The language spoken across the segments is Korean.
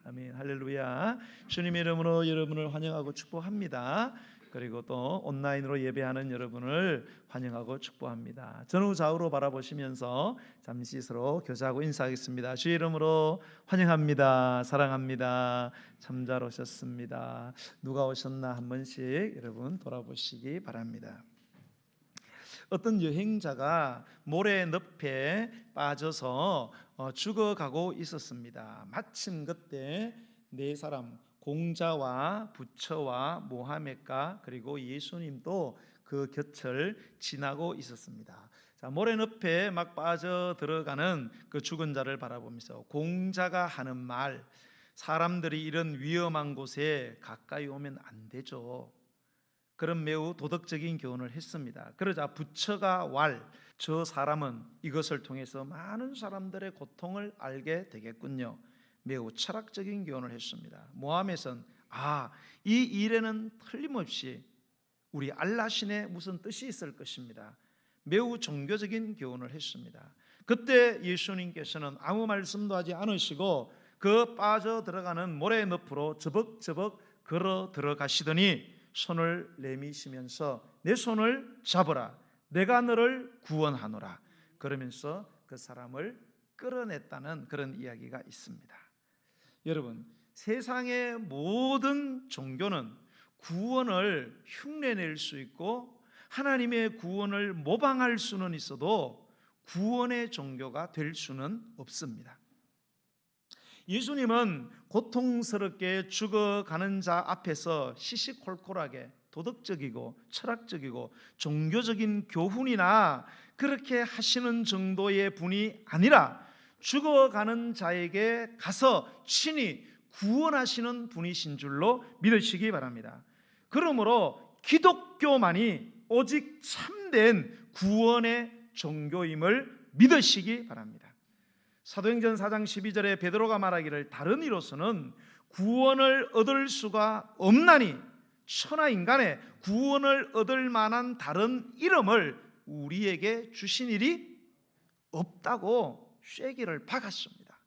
아멘. 할렐루야. 주님의 이름으로 여러분을 환영하고 축복합니다. 그리고 또 온라인으로 예배하는 여러분을 환영하고 축복합니다. 전후 좌우로 바라보시면서 잠시 서로 교제하고 인사하겠습니다. 주의 이름으로 환영합니다. 사랑합니다. 참 잘 오셨습니다. 누가 오셨나 한 번씩 여러분 돌아보시기 바랍니다. 어떤 여행자가 모래 늪에 빠져서 죽어가고 있었습니다. 마침 그때 네 사람, 공자와 부처와 모하메가 그리고 예수님도 그 곁을 지나고 있었습니다. 자, 모래 늪에 막 빠져 들어가는 그 죽은 자를 바라보면서 공자가 하는 말, 사람들이 이런 위험한 곳에 가까이 오면 안 되죠. 그런 매우 도덕적인 교훈을 했습니다. 그러자 부처가 저 사람은 이것을 통해서 많은 사람들의 고통을 알게 되겠군요. 매우 철학적인 교훈을 했습니다. 모함에선 이 일에는 틀림없이 우리 알라신의 무슨 뜻이 있을 것입니다. 매우 종교적인 교훈을 했습니다. 그때 예수님께서는 아무 말씀도 하지 않으시고 그 빠져 들어가는 모래 늪으로 저벅저벅 걸어 들어가시더니 손을 내미시면서 내 손을 잡으라, 내가 너를 구원하노라 그러면서 그 사람을 끌어냈다는 그런 이야기가 있습니다. 여러분, 세상의 모든 종교는 구원을 흉내낼 수 있고 하나님의 구원을 모방할 수는 있어도 구원의 종교가 될 수는 없습니다. 예수님은 고통스럽게 죽어가는 자 앞에서 시시콜콜하게 도덕적이고 철학적이고 종교적인 교훈이나 그렇게 하시는 정도의 분이 아니라 죽어가는 자에게 가서 친히 구원하시는 분이신 줄로 믿으시기 바랍니다. 그러므로 기독교만이 오직 참된 구원의 종교임을 믿으시기 바랍니다. 사도행전 4장 12절에 베드로가 말하기를 다른 이로서는 구원을 얻을 수가 없나니 천하인간의 구원을 얻을 만한 다른 이름을 우리에게 주신 일이 없다고 쐐기를 박았습니다.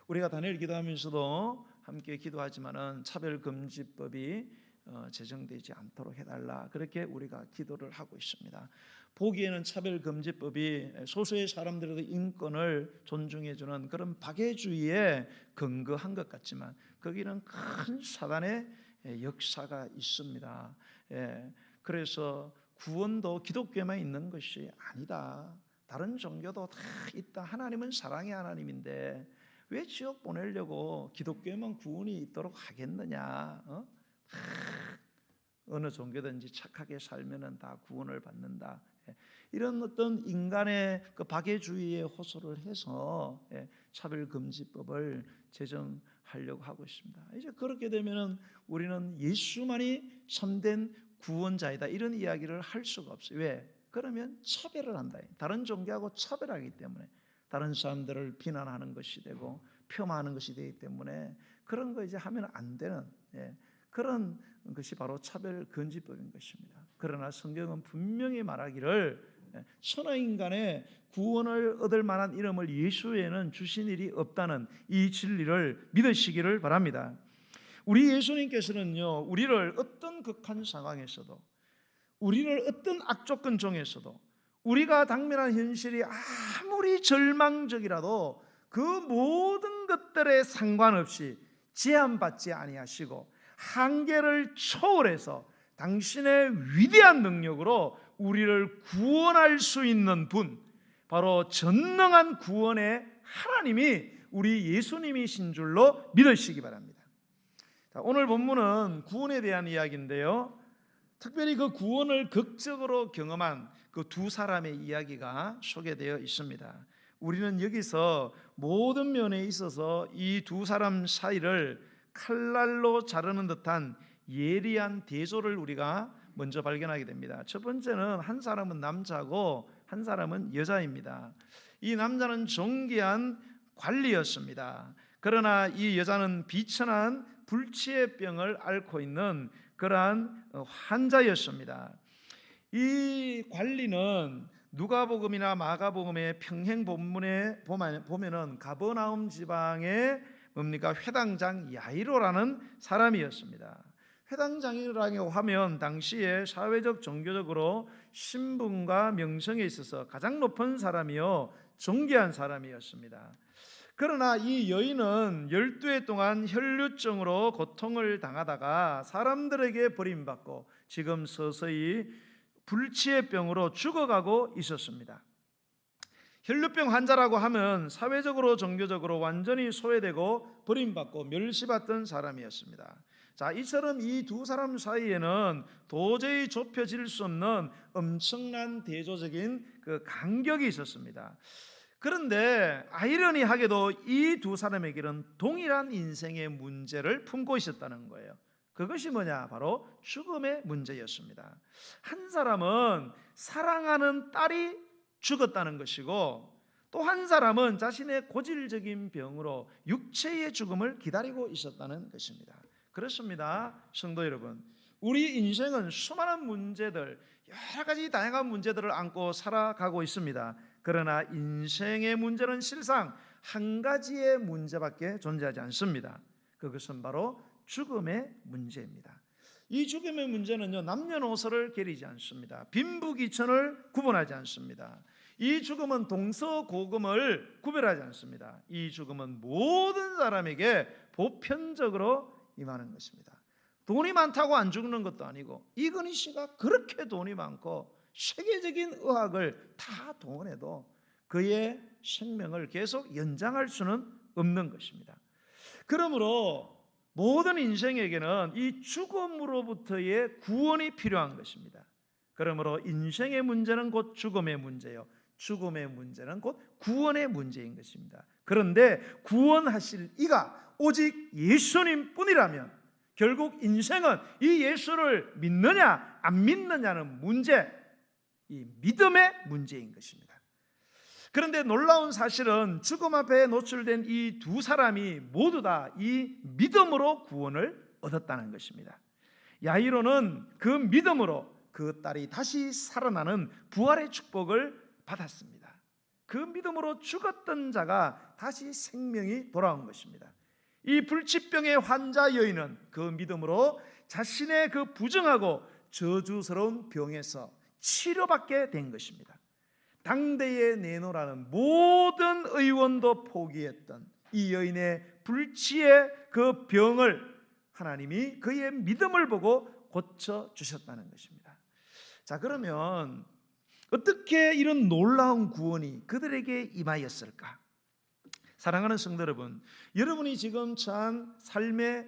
우리가 다니엘 기도하면서도 함께 기도하지만은 차별금지법이 제정되지 않도록 해달라 그렇게 우리가 기도를 하고 있습니다. 보기에는 차별금지법이 소수의 사람들의 인권을 존중해주는 그런 박애주의에 근거한 것 같지만 거기는 큰 사단의 역사가 있습니다. 그래서 구원도 기독교에만 있는 것이 아니다. 다른 종교도 다 있다. 하나님은 사랑의 하나님인데 왜 지옥 보내려고 기독교에만 구원이 있도록 하겠느냐? 어느 종교든지 착하게 살면은 다 구원을 받는다. 이런 어떤 인간의 그 박애주의에 호소를 해서 차별금지법을 제정하려고 하고 있습니다. 이제 그렇게 되면은 우리는 예수만이 참된 구원자이다 이런 이야기를 할 수가 없어요. 왜? 그러면 차별을 한다. 다른 종교하고 차별하기 때문에 다른 사람들을 비난하는 것이 되고 폄하하는 것이 되기 때문에 그런 거 이제 하면 안 되는 그런 것이 바로 차별금지법인 것입니다. 그러나 성경은 분명히 말하기를 천하인간의 구원을 얻을 만한 이름을 예수 외에는 주신 일이 없다는 이 진리를 믿으시기를 바랍니다. 우리 예수님께서는요, 우리를 어떤 극한 상황에서도, 우리를 어떤 악조건 중에서도, 우리가 당면한 현실이 아무리 절망적이라도 그 모든 것들에 상관없이 제한받지 아니하시고 한계를 초월해서 당신의 위대한 능력으로 우리를 구원할 수 있는 분, 바로 전능한 구원의 하나님이 우리 예수님이신 줄로 믿으시기 바랍니다. 자, 오늘 본문은 구원에 대한 이야기인데요, 특별히 그 구원을 극적으로 경험한 그 두 사람의 이야기가 소개되어 있습니다. 우리는 여기서 모든 면에 있어서 이 두 사람 사이를 칼날로 자르는 듯한 예리한 대조를 우리가 먼저 발견하게 됩니다. 첫 번째는 한 사람은 남자고 한 사람은 여자입니다. 이 남자는 존귀한 관리였습니다. 그러나 이 여자는 비천한 불치의 병을 앓고 있는 그러한 환자였습니다. 이 관리는 누가복음이나 마가복음의 평행 본문에 보면은 가버나움 지방의 뭡니까? 회당장 야이로라는 사람이었습니다. 회당장이라고 하면 당시에 사회적 종교적으로 신분과 명성에 있어서 가장 높은 사람이요 존귀한 사람이었습니다. 그러나 이 여인은 12해 동안 혈류증으로 고통을 당하다가 사람들에게 버림받고 지금 서서히 불치의 병으로 죽어가고 있었습니다. 혈류병 환자라고 하면 사회적으로 종교적으로 완전히 소외되고 버림받고 멸시받던 사람이었습니다. 자, 이처럼 이 두 사람 사이에는 도저히 좁혀질 수 없는 엄청난 대조적인 그 간격이 있었습니다. 그런데 아이러니하게도 이 두 사람에게는 동일한 인생의 문제를 품고 있었다는 거예요. 그것이 뭐냐? 바로 죽음의 문제였습니다. 한 사람은 사랑하는 딸이 죽었다는 것이고, 또 한 사람은 자신의 고질적인 병으로 육체의 죽음을 기다리고 있었다는 것입니다. 그렇습니다, 성도 여러분. 우리 인생은 수많은 문제들, 여러 가지 다양한 문제들을 안고 살아가고 있습니다. 그러나 인생의 문제는 실상 한 가지의 문제밖에 존재하지 않습니다. 그것은 바로 죽음의 문제입니다. 이 죽음의 문제는요, 남녀노소를 가리지 않습니다. 빈부귀천을 구분하지 않습니다. 이 죽음은 동서고금을 구별하지 않습니다. 이 죽음은 모든 사람에게 보편적으로 임하는 것입니다. 돈이 많다고 안 죽는 것도 아니고, 이건희 씨가 그렇게 돈이 많고 세계적인 의학을 다 동원해도 그의 생명을 계속 연장할 수는 없는 것입니다. 그러므로 모든 인생에게는 이 죽음으로부터의 구원이 필요한 것입니다. 그러므로 인생의 문제는 곧 죽음의 문제요, 죽음의 문제는 곧 구원의 문제인 것입니다. 그런데 구원하실 이가 오직 예수님 뿐이라면 결국 인생은 이 예수를 믿느냐 안 믿느냐는 문제, 이 믿음의 문제인 것입니다. 그런데 놀라운 사실은 죽음 앞에 노출된 이 두 사람이 모두 다 이 믿음으로 구원을 얻었다는 것입니다. 야이로는 그 믿음으로 그 딸이 다시 살아나는 부활의 축복을 받았습니다. 그 믿음으로 죽었던 자가 다시 생명이 돌아온 것입니다. 이 불치병의 환자 여인은 그 믿음으로 자신의 그 부정하고 저주스러운 병에서 치료받게 된 것입니다. 당대에 내놓으라는 모든 의원도 포기했던 이 여인의 불치의 그 병을 하나님이 그의 믿음을 보고 고쳐주셨다는 것입니다. 자, 그러면 어떻게 이런 놀라운 구원이 그들에게 임하였을까? 사랑하는 성도 여러분, 여러분이 지금 처한 삶의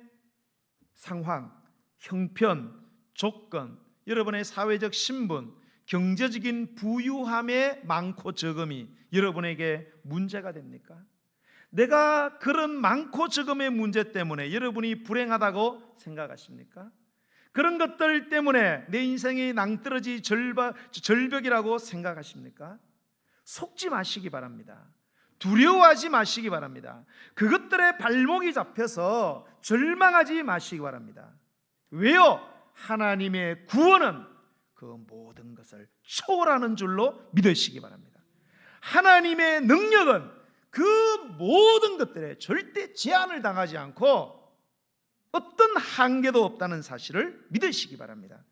상황, 형편, 조건, 여러분의 사회적 신분, 경제적인 부유함의 많고 적음이 여러분에게 문제가 됩니까? 내가 그런 많고 적음의 문제 때문에 여러분이 불행하다고 생각하십니까? 그런 것들 때문에 내 인생이 낭떠러지 절벽이라고 생각하십니까? 속지 마시기 바랍니다. 두려워하지 마시기 바랍니다. 그것들의 발목이 잡혀서 절망하지 마시기 바랍니다. 왜요? 하나님의 구원은 그 모든 것을 초월하는 줄로 믿으시기 바랍니다. 하나님의 능력은 그 모든 것들에 절대 제한을 당하지 않고 어떤 한계도 없다는 사실을 믿으시기 바랍니다.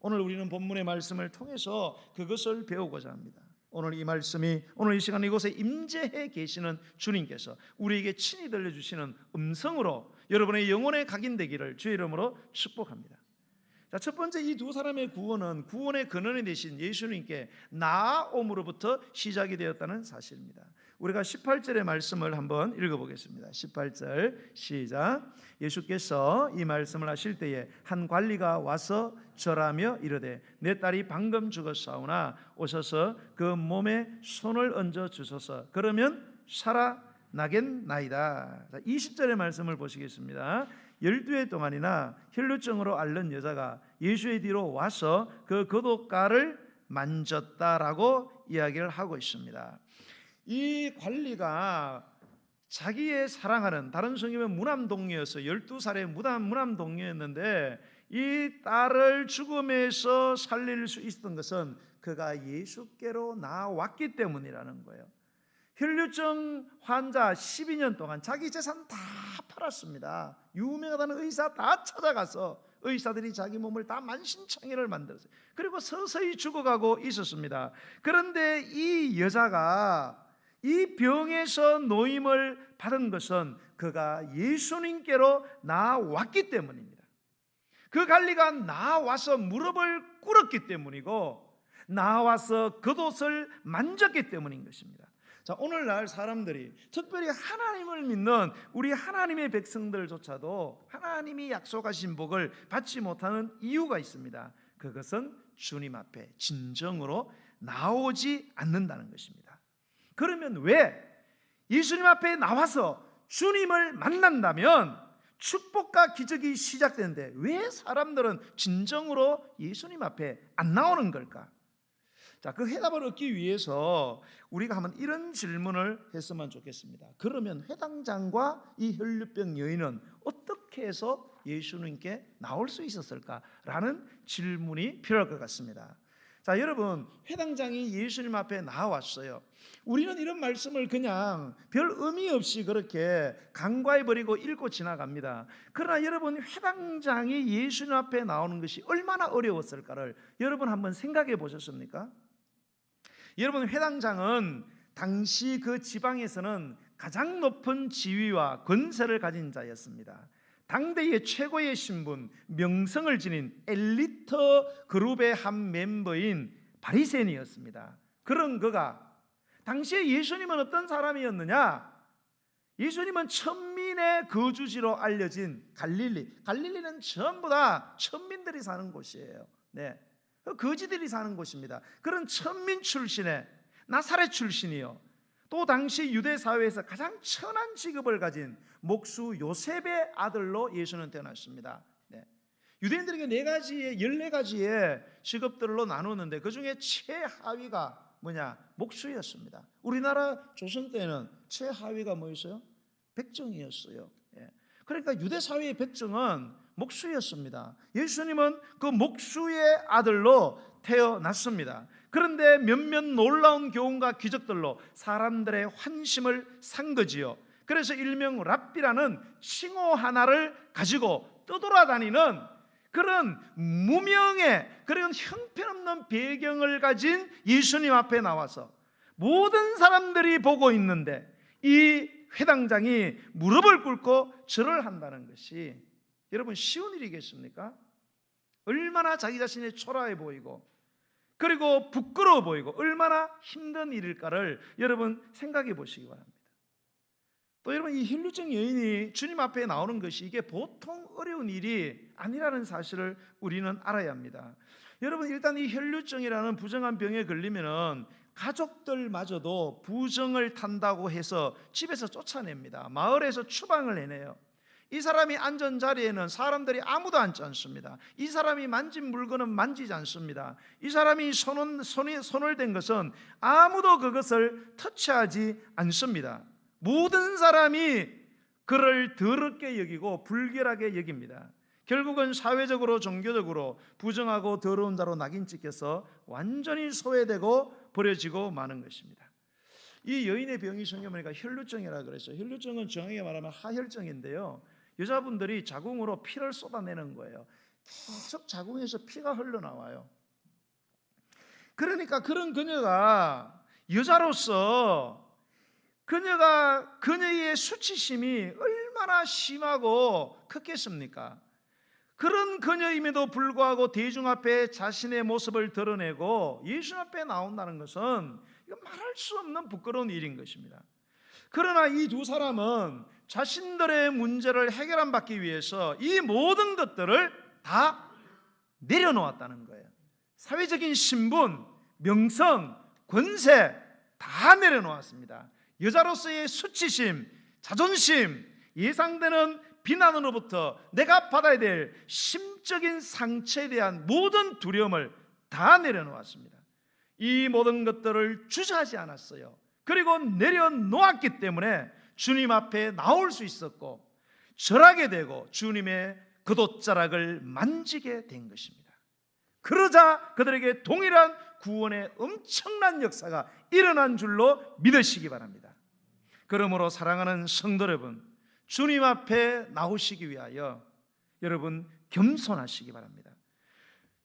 오늘 우리는 본문의 말씀을 통해서 그것을 배우고자 합니다. 오늘 이 말씀이 오늘 이 시간 이곳에 임재해 계시는 주님께서 우리에게 친히 들려주시는 음성으로 여러분의 영혼에 각인되기를 주의 이름으로 축복합니다. 자, 첫 번째, 이 두 사람의 구원은 구원의 근원이 되신 예수님께 나아옴으로부터 시작이 되었다는 사실입니다. 우리가 18절의 말씀을 한번 읽어보겠습니다. 18절 시작. 예수께서 이 말씀을 하실 때에 한 관리가 와서 절하며 이르되 내 딸이 방금 죽었사오나 오셔서 그 몸에 손을 얹어 주소서. 그러면 살아나겠나이다. 20절의 말씀을 보시겠습니다. 12해 동안이나 혈류증으로 앓는 여자가 예수의 뒤로 와서 그 겉옷가를 만졌다라고 이야기를 하고 있습니다. 이 관리가 자기의 사랑하는, 다른 성경은 무남동녀였어요. 12살의 무남동녀였는데 이 딸을 죽음에서 살릴 수 있었던 것은 그가 예수께로 나왔기 때문이라는 거예요. 혈류증 환자 12년 동안 자기 재산 다 팔았습니다. 유명하다는 의사 다 찾아가서 의사들이 자기 몸을 다 만신창이를 만들었어요. 그리고 서서히 죽어가고 있었습니다. 그런데 이 여자가 이 병에서 노임을 받은 것은 그가 예수님께로 나왔기 때문입니다. 그 관리가 나와서 무릎을 꿇었기 때문이고 나와서 겉옷을 만졌기 때문인 것입니다. 자, 오늘날 사람들이 특별히 하나님을 믿는 우리 하나님의 백성들조차도 하나님이 약속하신 복을 받지 못하는 이유가 있습니다. 그것은 주님 앞에 진정으로 나오지 않는다는 것입니다. 그러면 왜 예수님 앞에 나와서 주님을 만난다면 축복과 기적이 시작되는데 왜 사람들은 진정으로 예수님 앞에 안 나오는 걸까? 자, 그 해답을 얻기 위해서 우리가 한번 이런 질문을 했으면 좋겠습니다. 그러면 회당장과 이 혈류병 여인은 어떻게 해서 예수님께 나올 수 있었을까라는 질문이 필요할 것 같습니다. 자, 여러분, 회당장이 예수님 앞에 나왔어요. 우리는 이런 말씀을 그냥 별 의미 없이 그렇게 간과해버리고 읽고 지나갑니다. 그러나 여러분, 회당장이 예수님 앞에 나오는 것이 얼마나 어려웠을까를 여러분 한번 생각해 보셨습니까? 여러분, 회당장은 당시 그 지방에서는 가장 높은 지위와 권세를 가진 자였습니다. 당대의 최고의 신분, 명성을 지닌 엘리트 그룹의 한 멤버인 바리새인이었습니다. 그런 그가 당시에 예수님은 어떤 사람이었느냐? 예수님은 천민의 거주지로 알려진 갈릴리. 갈릴리는 전부 다 천민들이 사는 곳이에요. 네. 거지들이 사는 곳입니다. 그런 천민 출신의 나사렛 출신이요, 또 당시 유대 사회에서 가장 천한 직업을 가진 목수 요셉의 아들로 예수는 태어났습니다. 네. 유대인들에게 14가지의 직업들로 나누는데 그 중에 최하위가 뭐냐? 목수였습니다. 우리나라 조선 때는 최하위가 뭐였어요? 백정이었어요. 예. 그러니까 유대 사회의 백정은 목수였습니다. 예수님은 그 목수의 아들로 태어났습니다. 그런데 몇몇 놀라운 교훈과 기적들로 사람들의 환심을 산 거지요. 그래서 일명 랍비라는 칭호 하나를 가지고 떠돌아다니는 그런 무명의 그런 형편없는 배경을 가진 예수님 앞에 나와서 모든 사람들이 보고 있는데 이 회당장이 무릎을 꿇고 절을 한다는 것이 여러분 쉬운 일이겠습니까? 얼마나 자기 자신이 초라해 보이고 그리고 부끄러워 보이고 얼마나 힘든 일일까를 여러분 생각해 보시기 바랍니다. 또 여러분, 이 혈류증 여인이 주님 앞에 나오는 것이 이게 보통 어려운 일이 아니라는 사실을 우리는 알아야 합니다. 여러분, 일단 이 혈류증이라는 부정한 병에 걸리면은 가족들마저도 부정을 탄다고 해서 집에서 쫓아냅니다. 마을에서 추방을 해내요. 이 사람이 앉은 자리에는 사람들이 아무도 앉지 않습니다. 이 사람이 만진 물건은 만지지 않습니다. 이 사람이 손을 댄 것은 아무도 그것을 터치하지 않습니다. 모든 사람이 그를 더럽게 여기고 불결하게 여깁니다. 결국은 사회적으로 종교적으로 부정하고 더러운 자로 낙인 찍혀서 완전히 소외되고 버려지고 마는 것입니다. 이 여인의 병이 성경에 보니까 혈류증이라고 그랬어요. 혈류증은 정확히 말하면 하혈증인데요, 여자분들이 자궁으로 피를 쏟아내는 거예요. 계속 자궁에서 피가 흘러나와요. 그러니까 그런 그녀가 여자로서 그녀의 수치심이 얼마나 심하고 컸겠습니까? 그런 그녀임에도 불구하고 대중 앞에 자신의 모습을 드러내고 예수 앞에 나온다는 것은 이건 말할 수 없는 부끄러운 일인 것입니다. 그러나 이 두 사람은 자신들의 문제를 해결받기 위해서 이 모든 것들을 다 내려놓았다는 거예요. 사회적인 신분, 명성, 권세 다 내려놓았습니다. 여자로서의 수치심, 자존심, 예상되는 비난으로부터 내가 받아야 될 심적인 상처에 대한 모든 두려움을 다 내려놓았습니다. 이 모든 것들을 주저하지 않았어요. 그리고 내려놓았기 때문에 주님 앞에 나올 수 있었고 절하게 되고 주님의 겉옷자락을 만지게 된 것입니다. 그러자 그들에게 동일한 구원의 엄청난 역사가 일어난 줄로 믿으시기 바랍니다. 그러므로 사랑하는 성도 여러분, 주님 앞에 나오시기 위하여 여러분 겸손하시기 바랍니다.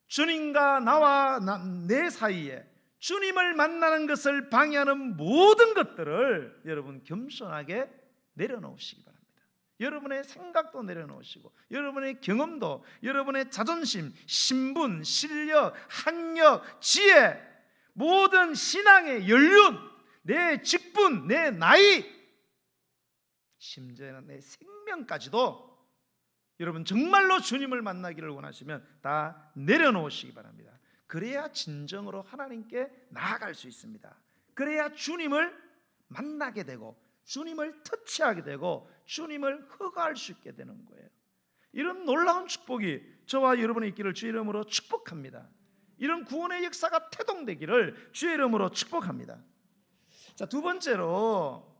주님과 나와 내 사이에 주님을 만나는 것을 방해하는 모든 것들을 여러분 겸손하게 내려놓으시기 바랍니다. 여러분의 생각도 내려놓으시고, 여러분의 경험도, 여러분의 자존심, 신분, 실력, 학력, 지혜, 모든 신앙의 연륜, 내 직분, 내 나이, 심지어는 내 생명까지도 여러분 정말로 주님을 만나기를 원하시면 다 내려놓으시기 바랍니다. 그래야 진정으로 하나님께 나아갈 수 있습니다. 그래야 주님을 만나게 되고 주님을 터치하게 되고 주님을 허가할 수 있게 되는 거예요. 이런 놀라운 축복이 저와 여러분의 있기를 주의 이름으로 축복합니다. 이런 구원의 역사가 태동되기를 주의 이름으로 축복합니다. 자, 두 번째로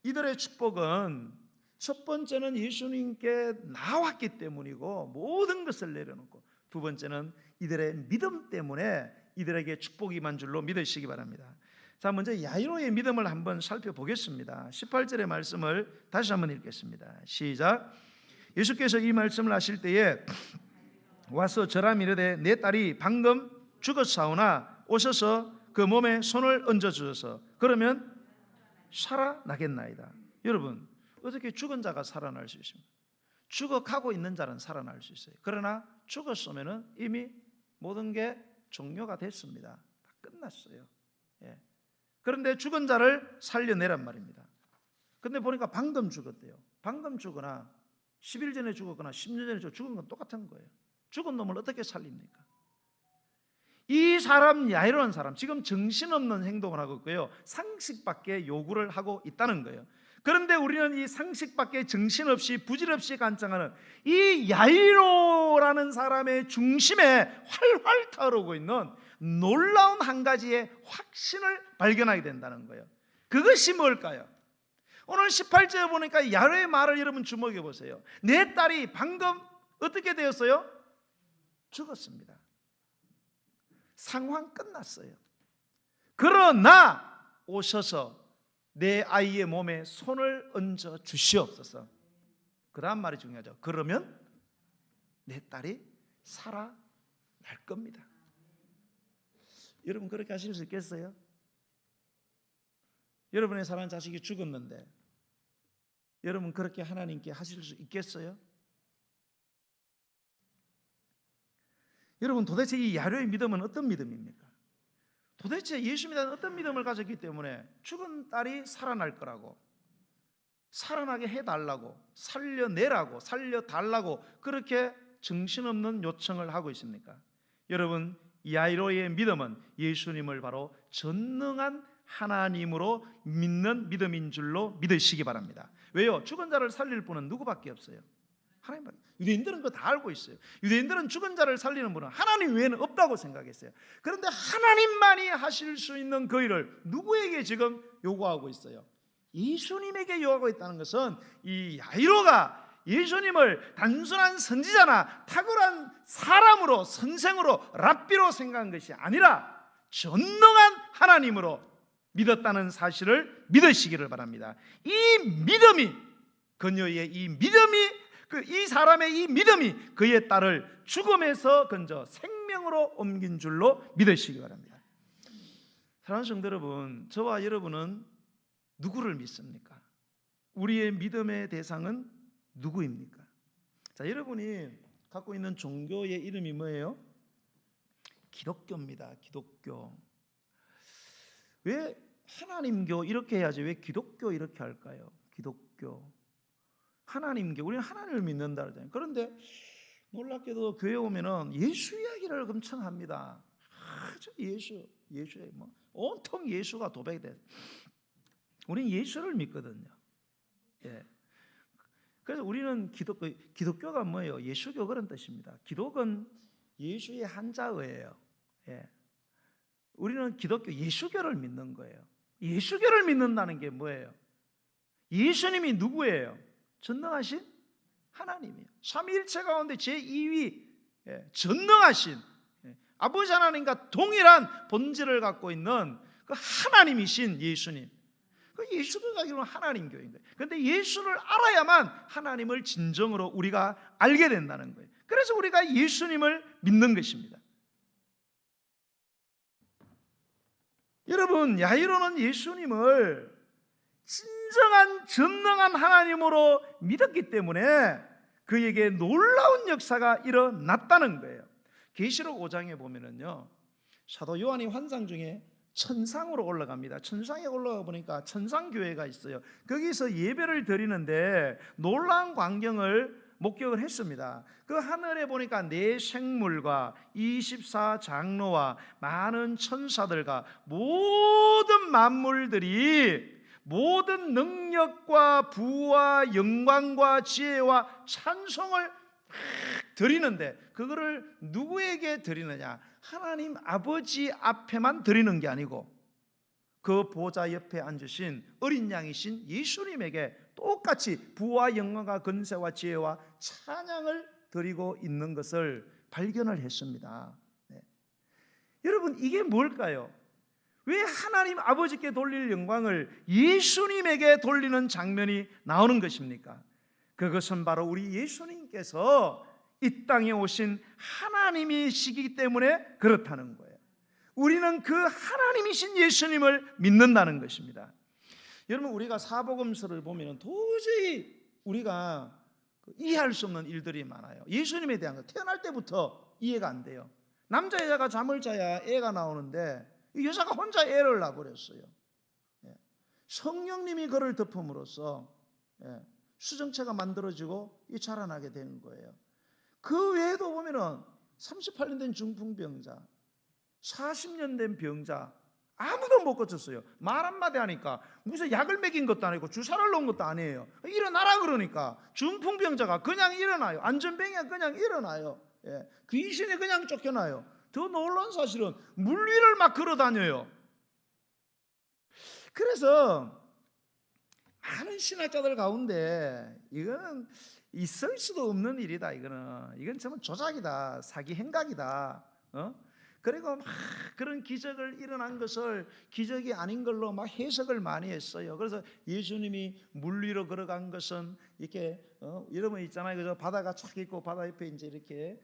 이들의 축복은, 첫 번째는 예수님께 나왔기 때문이고 모든 것을 내려놓고, 두 번째는 이들의 믿음 때문에 이들에게 축복이 임한 줄로 믿으시기 바랍니다. 자, 먼저 야이로의 믿음을 한번 살펴보겠습니다. 18절의 말씀을 다시 한번 읽겠습니다. 시작. 예수께서 이 말씀을 하실 때에 와서 저라 이르되 내 딸이 방금 죽었사오나 오셔서 그 몸에 손을 얹어 주셔서 그러면 살아나겠나이다. 여러분, 어떻게 죽은 자가 살아날 수 있습니까? 죽어가고 있는 자는 살아날 수 있어요. 그러나 죽었으면 이미 모든 게 종료가 됐습니다. 다 끝났어요. 예. 그런데 죽은 자를 살려내란 말입니다. 근데 보니까 방금 죽었대요. 방금 죽거나 10일 전에 죽었거나 10년 전에 죽은 건 똑같은 거예요. 죽은 놈을 어떻게 살립니까? 이 사람, 야이로는 사람, 지금 정신없는 행동을 하고 있고요, 상식밖에 요구를 하고 있다는 거예요. 그런데 우리는 이 상식밖에 정신없이 부질없이 간청하는 이 야이로라는 사람의 중심에 활활 타오르고 있는 놀라운 한 가지의 확신을 발견하게 된다는 거예요. 그것이 뭘까요? 오늘 18절에 보니까 야이로의 말을 여러분 주목해 보세요. 내 딸이 방금 어떻게 되었어요? 죽었습니다. 상황 끝났어요. 그러나 오셔서 내 아이의 몸에 손을 얹어 주시옵소서. 그 다음 말이 중요하죠. 그러면 내 딸이 살아날 겁니다. 여러분 그렇게 하실 수 있겠어요? 여러분의 사랑하는 자식이 죽었는데 여러분 그렇게 하나님께 하실 수 있겠어요? 여러분 도대체 이 야이로의 믿음은 어떤 믿음입니까? 도대체 예수 믿는 어떤 믿음을 가졌기 때문에 죽은 딸이 살아날 거라고, 살아나게 해달라고, 살려내라고, 살려달라고 그렇게 정신없는 요청을 하고 있습니까? 여러분, 야이로의 믿음은 예수님을 바로 전능한 하나님으로 믿는 믿음인 줄로 믿으시기 바랍니다. 왜요? 죽은 자를 살릴 분은 누구밖에 없어요? 하나님밖에. 유대인들은 그거 다 알고 있어요. 유대인들은 죽은 자를 살리는 분은 하나님 외에는 없다고 생각했어요. 그런데 하나님만이 하실 수 있는 그 일을 누구에게 지금 요구하고 있어요? 예수님에게 요구하고 있다는 것은 이 야이로가 예수님을 단순한 선지자나 탁월한 사람으로, 선생으로, 랍비로 생각한 것이 아니라 전능한 하나님으로 믿었다는 사실을 믿으시기를 바랍니다. 이 믿음이, 그녀의 이 믿음이, 이 사람의 이 믿음이 그의 딸을 죽음에서 건져 생명으로 옮긴 줄로 믿으시기 바랍니다. 사랑하는 성도 여러분, 저와 여러분은 누구를 믿습니까? 우리의 믿음의 대상은 누구입니까? 자, 여러분이 갖고 있는 종교의 이름이 뭐예요? 기독교입니다. 기독교. 왜 하나님교 이렇게 해야지 왜 기독교 이렇게 할까요? 기독교, 하나님교. 우리는 하나님을 믿는다 그러잖아요. 그런데 놀랍게도 교회 오면은 예수 이야기를 엄청 합니다. 예수에 뭐 온통 예수가 도배가 돼. 우리는 예수를 믿거든요. 예. 그래서 우리는 기독교가 뭐예요? 예수교 그런 뜻입니다. 기독은 예수의 한자어예요. 예. 우리는 기독교 예수교를 믿는 거예요. 예수교를 믿는다는 게 뭐예요? 예수님이 누구예요? 전능하신 하나님이에요. 삼위일체 가운데 제2위 전능하신 아버지 하나님과 동일한 본질을 갖고 있는 그 하나님이신 예수님, 그 예수를 가기로는 하나님 교회인 거예요. 그런데 예수를 알아야만 하나님을 진정으로 우리가 알게 된다는 거예요. 그래서 우리가 예수님을 믿는 것입니다. 여러분, 야이로는 예수님을 진정한 전능한 하나님으로 믿었기 때문에 그에게 놀라운 역사가 일어났다는 거예요. 계시록 5장에 보면은요, 사도 요한이 환상 중에 천상으로 올라갑니다. 천상에 올라가 보니까 천상교회가 있어요. 거기서 예배를 드리는데 놀라운 광경을 목격을 했습니다. 그 하늘에 보니까 네 생물과 24장로와 많은 천사들과 모든 만물들이 모든 능력과 부와 영광과 지혜와 찬송을 드리는데, 그거를 누구에게 드리느냐? 하나님 아버지 앞에만 드리는 게 아니고 그 보좌 옆에 앉으신 어린 양이신 예수님에게 똑같이 부와 영광과 권세와 지혜와 찬양을 드리고 있는 것을 발견을 했습니다. 네. 여러분, 이게 뭘까요? 왜 하나님 아버지께 돌릴 영광을 예수님에게 돌리는 장면이 나오는 것입니까? 그것은 바로 우리 예수님께서 이 땅에 오신 하나님이시기 때문에 그렇다는 거예요. 우리는 그 하나님이신 예수님을 믿는다는 것입니다. 여러분, 우리가 사복음서를 보면 도저히 우리가 이해할 수 없는 일들이 많아요. 예수님에 대한 거 태어날 때부터 이해가 안 돼요. 남자 여자가 잠을 자야 애가 나오는데 이 여자가 혼자 애를 낳아버렸어요. 성령님이 그를 덮음으로써 수정체가 만들어지고 자라나게 되는 거예요. 그 외에도 보면은 38년 된 중풍병자, 40년 된 병자, 아무도 못 고쳤어요. 말 한마디 하니까 무슨 약을 먹인 것도 아니고 주사를 놓은 것도 아니에요. 일어나라 그러니까 중풍병자가 그냥 일어나요. 안전병이가 그냥 일어나요. 귀신이 그냥 쫓겨나요. 더 놀라운 사실은 물 위를 막 걸어 다녀요. 그래서 많은 신학자들 가운데 이거는 있을 수도 없는 일이다. 이건 정말 조작이다, 사기 행각이다. 그리고 막 그런 기적을 일어난 것을 기적이 아닌 걸로 막 해석을 많이 했어요. 그래서 예수님이 물 위로 걸어간 것은 이렇게 여러분 있잖아요. 그래서 바다가 쫙 있고 바다 옆에 이제 이렇게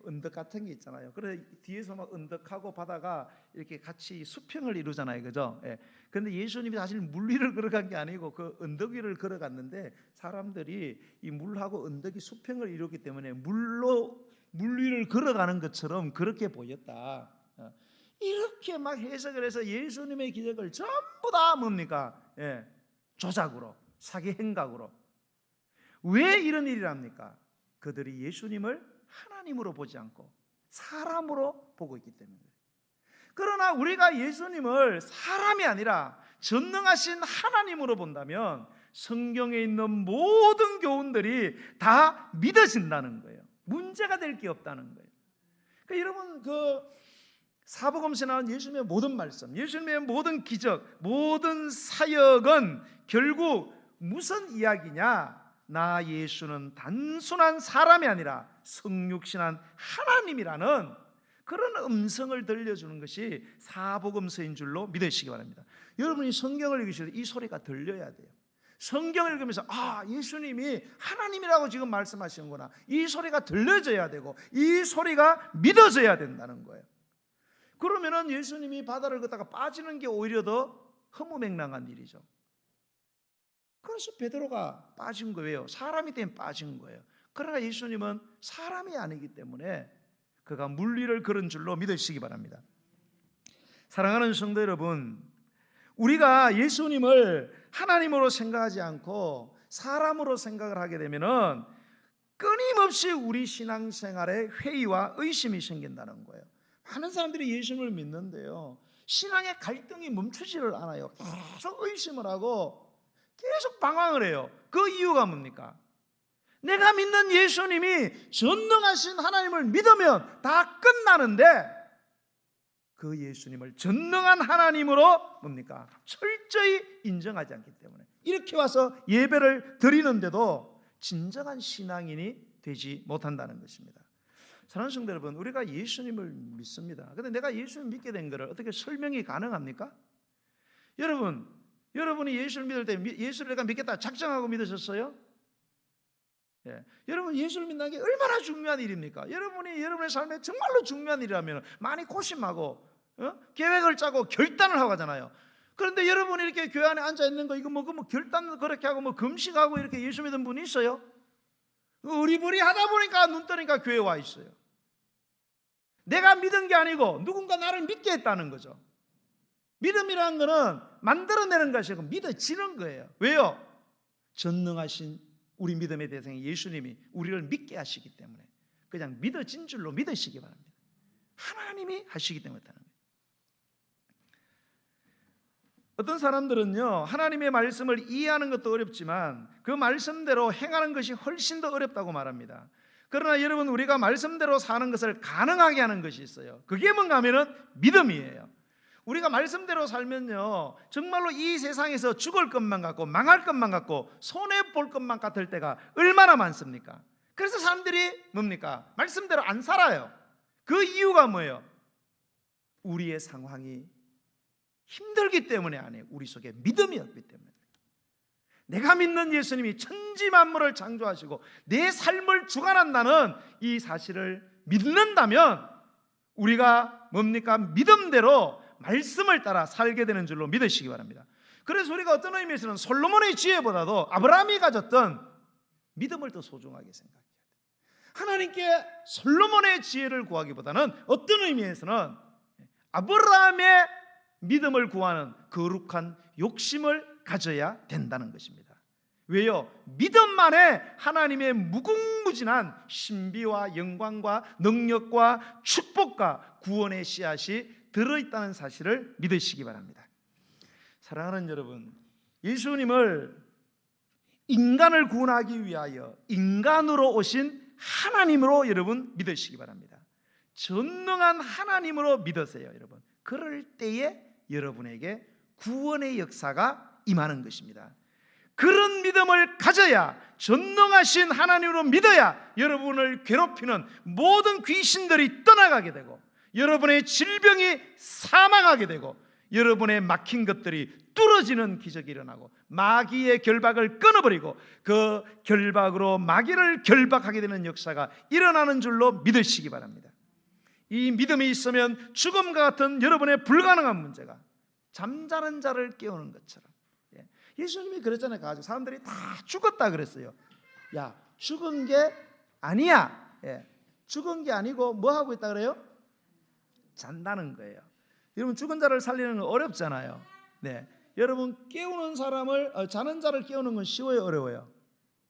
언덕 같은 게 있잖아요. 그래서 뒤에서 막 언덕하고 바다가 이렇게 같이 수평을 이루잖아요, 그죠? 그런데 예수님이 사실 물 위를 걸어간 게 아니고 그 언덕 위를 걸어갔는데 사람들이 이 물하고 언덕이 수평을 이루기 때문에 물 위를 걸어가는 것처럼 그렇게 보였다. 이렇게 막 해석을 해서 예수님의 기적을 전부 다 뭡니까? 조작으로, 사기 행각으로. 왜 이런 일을 합니까? 그들이 예수님을 하나님으로 보지 않고 사람으로 보고 있기 때문에. 그러나 우리가 예수님을 사람이 아니라 전능하신 하나님으로 본다면 성경에 있는 모든 교훈들이 다 믿어진다는 거예요. 문제가 될 게 없다는 거예요. 그러니까 여러분, 그 사복음서에 나온 예수님의 모든 말씀, 예수님의 모든 기적, 모든 사역은 결국 무슨 이야기냐? 나 예수는 단순한 사람이 아니라 성육신한 하나님이라는 그런 음성을 들려주는 것이 사복음서인 줄로 믿으시기 바랍니다. 여러분이 성경을 읽으실 때 이 소리가 들려야 돼요. 성경을 읽으면서 예수님이 하나님이라고 지금 말씀하시는구나, 이 소리가 들려져야 되고 이 소리가 믿어져야 된다는 거예요. 그러면은 예수님이 바다를 걷다가 빠지는 게 오히려 더 허무맹랑한 일이죠. 그래서 베드로가 빠진 거예요. 사람이 되면 빠진 거예요. 그러나 예수님은 사람이 아니기 때문에 그가 물 위를 걸은 줄로 믿으시기 바랍니다. 사랑하는 성도 여러분, 우리가 예수님을 하나님으로 생각하지 않고 사람으로 생각을 하게 되면은 끊임없이 우리 신앙생활에 회의와 의심이 생긴다는 거예요. 많은 사람들이 예수님을 믿는데요, 신앙의 갈등이 멈추지를 않아요. 계속 의심을 하고 계속 방황을 해요. 그 이유가 뭡니까? 내가 믿는 예수님이 전능하신 하나님을 믿으면 다 끝나는데 그 예수님을 전능한 하나님으로 뭡니까? 철저히 인정하지 않기 때문에 이렇게 와서 예배를 드리는데도 진정한 신앙인이 되지 못한다는 것입니다. 사랑하는 성도 여러분, 우리가 예수님을 믿습니다. 근데 내가 예수를 믿게 된 것을 어떻게 설명이 가능합니까? 여러분이 예수를 믿을 때 예수를 내가 믿겠다 작정하고 믿으셨어요? 예. 여러분, 예수를 믿는 게 얼마나 중요한 일입니까? 여러분이 여러분의 삶에 정말로 중요한 일이라면 많이 고심하고 계획을 짜고 결단을 하고 하잖아요. 그런데 여러분이 이렇게 교회 안에 앉아 있는 거 이거 뭐 결단 그렇게 하고 뭐 금식하고 이렇게 예수 믿는 분이 있어요? 의리부리 하다 보니까 눈 뜨니까 교회 와 있어요. 내가 믿은 게 아니고 누군가 나를 믿게 했다는 거죠. 믿음이라는 거는 만들어내는 것이 아니고 믿어지는 거예요. 왜요? 전능하신 우리 믿음의 대상이 예수님이 우리를 믿게 하시기 때문에 그냥 믿어진 줄로 믿으시기 바랍니다. 하나님이 하시기 때문에 그렇다는 거예요. 어떤 사람들은요, 하나님의 말씀을 이해하는 것도 어렵지만 그 말씀대로 행하는 것이 훨씬 더 어렵다고 말합니다. 그러나 여러분, 우리가 말씀대로 사는 것을 가능하게 하는 것이 있어요. 그게 뭔가 하면은 믿음이에요. 우리가 말씀대로 살면요, 정말로 이 세상에서 죽을 것만 같고 망할 것만 같고 손해볼 것만 같을 때가 얼마나 많습니까? 그래서 사람들이 뭡니까? 말씀대로 안 살아요. 그 이유가 뭐예요? 우리의 상황이 힘들기 때문에 아니에요. 우리 속에 믿음이 없기 때문에. 내가 믿는 예수님이 천지 만물을 창조하시고 내 삶을 주관한다는 이 사실을 믿는다면 우리가 뭡니까? 믿음대로 말씀을 따라 살게 되는 줄로 믿으시기 바랍니다. 그래서 우리가 어떤 의미에서는 솔로몬의 지혜보다도 아브라함이 가졌던 믿음을 더 소중하게 생각해야 돼요. 하나님께 솔로몬의 지혜를 구하기보다는 어떤 의미에서는 아브라함의 믿음을 구하는 거룩한 욕심을 가져야 된다는 것입니다. 왜요? 믿음만에 하나님의 무궁무진한 신비와 영광과 능력과 축복과 구원의 씨앗이 들어있다는 사실을 믿으시기 바랍니다. 사랑하는 여러분, 예수님을 인간을 구원하기 위하여 인간으로 오신 하나님으로 여러분 믿으시기 바랍니다. 전능한 하나님으로 믿으세요, 여러분. 그럴 때에 여러분에게 구원의 역사가 임하는 것입니다. 그런 믿음을 가져야, 전능하신 하나님으로 믿어야 여러분을 괴롭히는 모든 귀신들이 떠나가게 되고 여러분의 질병이 사망하게 되고 여러분의 막힌 것들이 뚫어지는 기적이 일어나고 마귀의 결박을 끊어버리고 그 결박으로 마귀를 결박하게 되는 역사가 일어나는 줄로 믿으시기 바랍니다. 이 믿음이 있으면 죽음과 같은 여러분의 불가능한 문제가 잠자는 자를 깨우는 것처럼, 예수님이 그랬잖아요. 가지고 사람들이 다 죽었다 그랬어요. 야, 죽은 게 아니야. 죽은 게 아니고 뭐 하고 있다 그래요? 잔다는 거예요. 여러분, 죽은 자를 살리는 건 어렵잖아요. 네, 여러분, 깨우는 사람을 자는 자를 깨우는 건 쉬워요, 어려워요?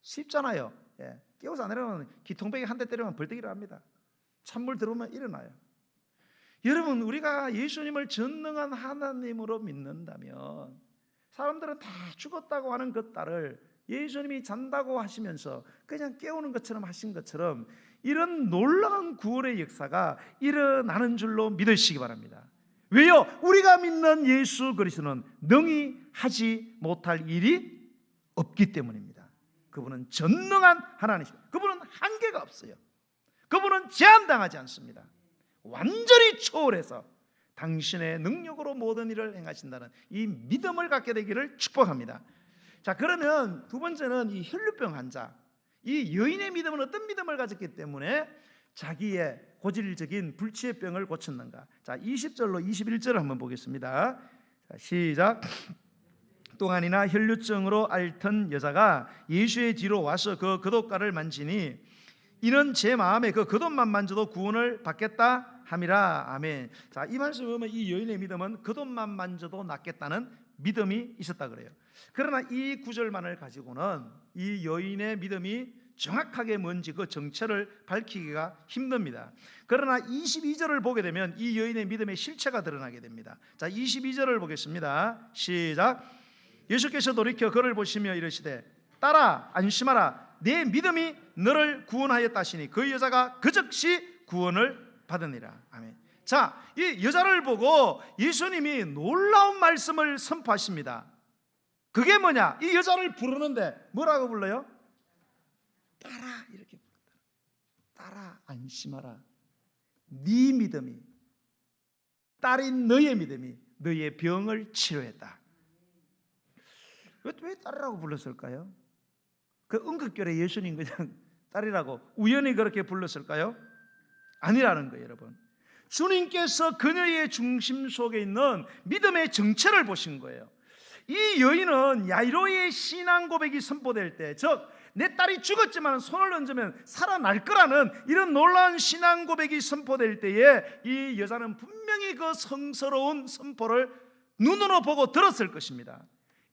쉽잖아요. 깨워서 안 일어나면 기통백에 한 대 때리면 벌떡 일어납니다. 찬물 들어오면 일어나요. 여러분, 우리가 예수님을 전능한 하나님으로 믿는다면 사람들은 다 죽었다고 하는 것들을 예수님이 잔다고 하시면서 그냥 깨우는 것처럼 하신 것처럼 이런 놀라운 구원의 역사가 일어나는 줄로 믿으시기 바랍니다. 왜요? 우리가 믿는 예수 그리스도는 능히 하지 못할 일이 없기 때문입니다. 그분은 전능한 하나님이십니다. 그분은 한계가 없어요. 그분은 제한당하지 않습니다. 완전히 초월해서 당신의 능력으로 모든 일을 행하신다는 이 믿음을 갖게 되기를 축복합니다. 자, 그러면 두 번째는 이 혈루병 환자, 이 여인의 믿음은 어떤 믿음을 가졌기 때문에 자기의 고질적인 불치의 병을 고쳤는가? 자, 20절로 21절을 한번 보겠습니다. 자, 시작. 동안이나 혈루증으로 앓던 여자가 예수의 뒤로 와서 그 겉옷가를 만지니 이는 제 마음에 그 겉옷만 만져도 구원을 받겠다 함이라. 아멘. 자, 이 말씀을 보면 이 여인의 믿음은 겉옷만 만져도 낫겠다는 믿음이 있었다 그래요. 그러나 이 구절만을 가지고는 이 여인의 믿음이 정확하게 뭔지 그 정체를 밝히기가 힘듭니다. 그러나 22절을 보게 되면 이 여인의 믿음의 실체가 드러나게 됩니다. 자, 22절을 보겠습니다. 시작. 예수께서 돌이켜 그를 보시며 이르시되 딸아 안심하라 내 믿음이 너를 구원하였다 하시니 그 여자가 그 즉시 구원을 받으니라. 아멘. 자, 이 여자를 보고 예수님이 놀라운 말씀을 선포하십니다. 그게 뭐냐? 이 여자를 부르는데 뭐라고 불러요? 딸아 이렇게 부른다. 딸아 안심하라. 네 믿음이, 딸인 너의 믿음이 너의 병을 치료했다. 왜 딸이라고 불렀을까요? 그 응급결에 예수님 그냥 딸이라고 우연히 그렇게 불렀을까요? 아니라는 거예요, 여러분. 주님께서 그녀의 중심 속에 있는 믿음의 정체를 보신 거예요. 이 여인은 야이로의 신앙 고백이 선포될 때, 즉 내 딸이 죽었지만 손을 얹으면 살아날 거라는 이런 놀라운 신앙 고백이 선포될 때에 이 여자는 분명히 그 성스러운 선포를 눈으로 보고 들었을 것입니다.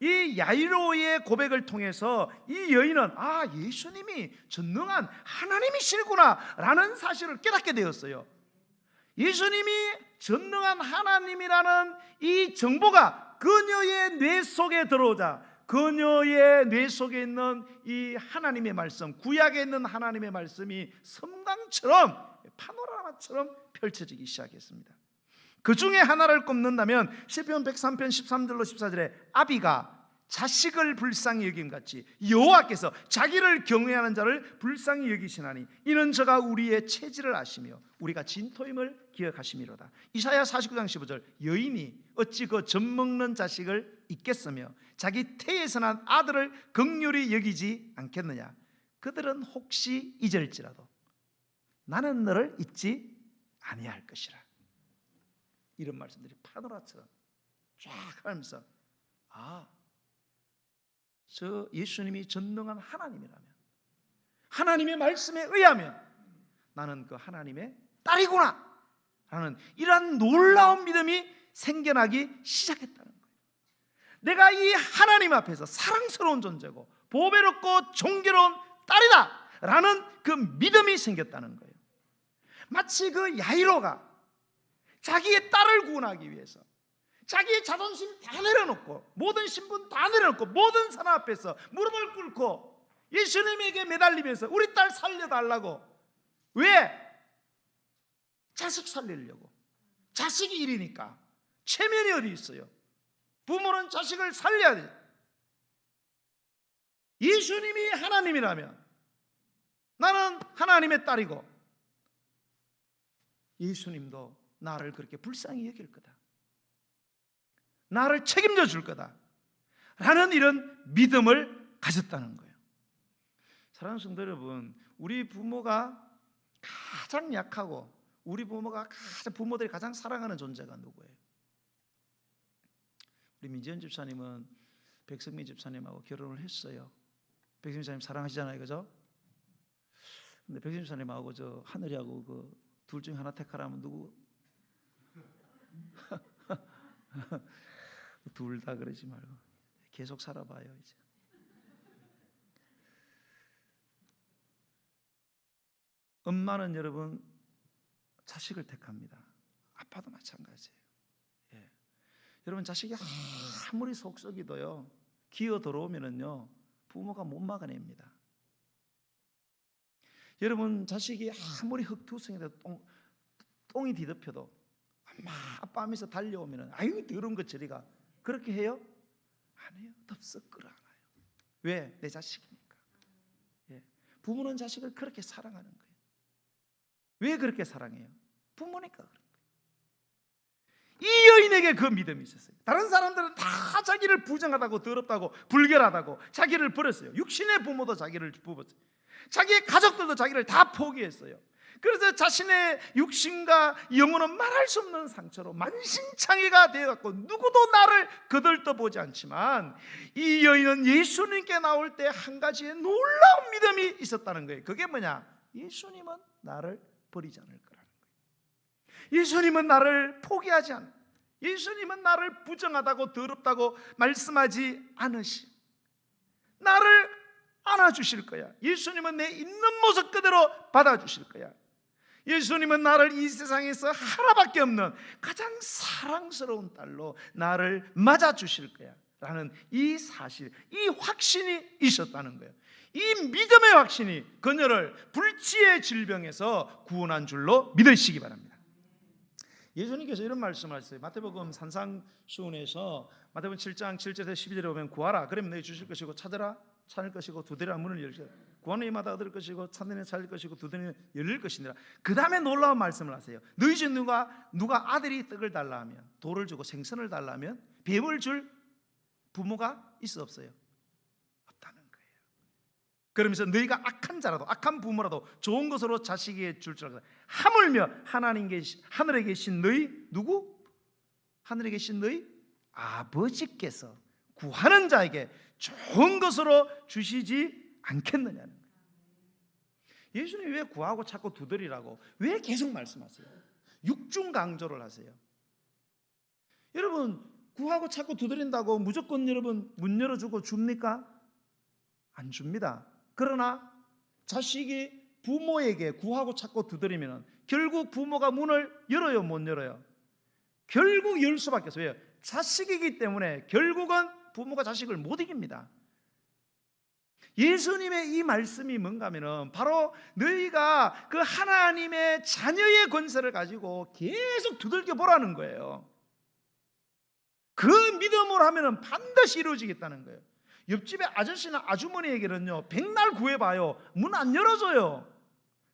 이 야이로의 고백을 통해서 이 여인은 예수님이 전능한 하나님이시구나 라는 사실을 깨닫게 되었어요. 예수님이 전능한 하나님이라는 이 정보가 그녀의 뇌 속에 들어오자 그녀의 뇌 속에 있는 이 하나님의 말씀, 구약에 있는 하나님의 말씀이 섬광처럼 파노라마처럼 펼쳐지기 시작했습니다. 그 중에 하나를 꼽는다면 시편 103편 13절로 14절에 아비가 자식을 불쌍히 여김같이 여호와께서 자기를 경외하는 자를 불쌍히 여기시나니 이는 저가 우리의 체질을 아시며 우리가 진토임을 기억하심이로다. 이사야 49장 15절 여인이 어찌 그 젖먹는 자식을 잊겠으며 자기 태에서 난 아들을 긍휼히 여기지 않겠느냐. 그들은 혹시 잊을지라도 나는 너를 잊지 아니할 것이라. 이런 말씀들이 파노라처럼 쫙 하면서 저 예수님이 전능한 하나님이라면, 하나님의 말씀에 의하면 나는 그 하나님의 딸이구나 라는 이러한 놀라운 믿음이 생겨나기 시작했다는 거예요. 내가 이 하나님 앞에서 사랑스러운 존재고 보배롭고 존귀로운 딸이다 라는 그 믿음이 생겼다는 거예요. 마치 그 야이로가 자기의 딸을 구원하기 위해서 자기의 자존심 다 내려놓고 모든 신분 다 내려놓고 모든 사람 앞에서 무릎을 꿇고 예수님에게 매달리면서 우리 딸 살려달라고. 왜? 자식 살리려고. 자식이 일이니까. 체면이 어디 있어요? 부모는 자식을 살려야 돼. 예수님이 하나님이라면 나는 하나님의 딸이고 예수님도 나를 그렇게 불쌍히 여길 거다, 나를 책임져 줄 거다 라는 이런 믿음을 가졌다는 거예요. 사랑하는 성도 여러분, 우리 부모가 가장 약하고 우리 부모가 부모들이 가장 사랑하는 존재가 누구예요? 우리 민지연 집사님은 백성민 집사님하고 결혼을 했어요. 백성민 집사님 사랑하시잖아요, 그죠? 근데 백성민 집사님하고 저 하늘이하고 그 둘 중에 하나 택하라면 누구? 둘 다 그러지 말고 계속 살아봐요. 이제 엄마는 여러분 자식을 택합니다. 아빠도 마찬가지예요. 여러분 자식이 아무리 속썩이도요 기어 들어오면은요 부모가 못 막아냅니다. 여러분 자식이 아무리 흙투성이도 똥이 뒤덮여도 엄마 아빠 하면서 달려오면은 아유 더러운 것 저리가 그렇게 해요? 안 해요. 덥석 끌어안아요. 왜? 내 자식이니까. 부모는 자식을 그렇게 사랑하는 거예요. 왜 그렇게 사랑해요? 부모니까 그런 거예요. 이 여인에게 그 믿음이 있었어요. 다른 사람들은 다 자기를 부정하다고 더럽다고 불결하다고 자기를 버렸어요. 육신의 부모도 자기를 부었어요. 자기의 가족들도 자기를 다 포기했어요. 그래서 자신의 육신과 영혼은 말할 수 없는 상처로 만신창이가 되어갖고 누구도 나를 거들떠보지 않지만 이 여인은 예수님께 나올 때 한 가지의 놀라운 믿음이 있었다는 거예요. 그게 뭐냐? 예수님은 나를 버리지 않을 거라는 거예요. 예수님은 나를 포기하지 않을 거예요. 예수님은 나를 부정하다고 더럽다고 말씀하지 않으시. 나를 안아주실 거야. 예수님은 내 있는 모습 그대로 받아주실 거야. 예수님은 나를 이 세상에서 하나밖에 없는 가장 사랑스러운 딸로 나를 맞아주실 거야 라는 이 사실, 이 확신이 있었다는 거예요. 이 믿음의 확신이 그녀를 불치의 질병에서 구원한 줄로 믿으시기 바랍니다. 예수님께서 이런 말씀을 하셨어요. 마태복음 산상수훈에서 마태복음 7장 7절에서 12절에 보면 구하라 그러면 너희 주실 것이고 찾으라 찾을 것이고 두드리면 문을 열리라. 구하는 이마다 얻을 것이고 찾는 이는 찾을 것이고 두드리면 열릴 것이니라. 그 다음에 놀라운 말씀을 하세요. 너희 중 누가 아들이 떡을 달라 하면, 돌을 주고 생선을 달라 하면 뱀을 줄 부모가 있어 없어요? 없다는 거예요. 그러면서 너희가 악한 자라도, 악한 부모라도 좋은 것으로 자식에게 줄 줄 알고, 하물며 하늘에 계신 너희 누구? 하늘에 계신 너희 아버지께서 구하는 자에게 좋은 것으로 주시지 않겠느냐는 거예요. 예수님이 왜 구하고 찾고 두드리라고 왜 계속 말씀하세요? 육중 강조를 하세요. 여러분, 구하고 찾고 두드린다고 무조건 여러분 문 열어주고 줍니까? 안 줍니다. 그러나 자식이 부모에게 구하고 찾고 두드리면 결국 부모가 문을 열어요, 못 열어요? 결국 열 수밖에 없어요. 왜요? 자식이기 때문에 결국은 부모가 자식을 못 이깁니다. 예수님의 이 말씀이 뭔가 하면은 바로 너희가 그 하나님의 자녀의 권세를 가지고 계속 두들겨 보라는 거예요. 그 믿음으로 하면은 반드시 이루어지겠다는 거예요. 옆집에 아저씨나 아주머니에게는요, 백날 구해봐요, 문 안 열어줘요.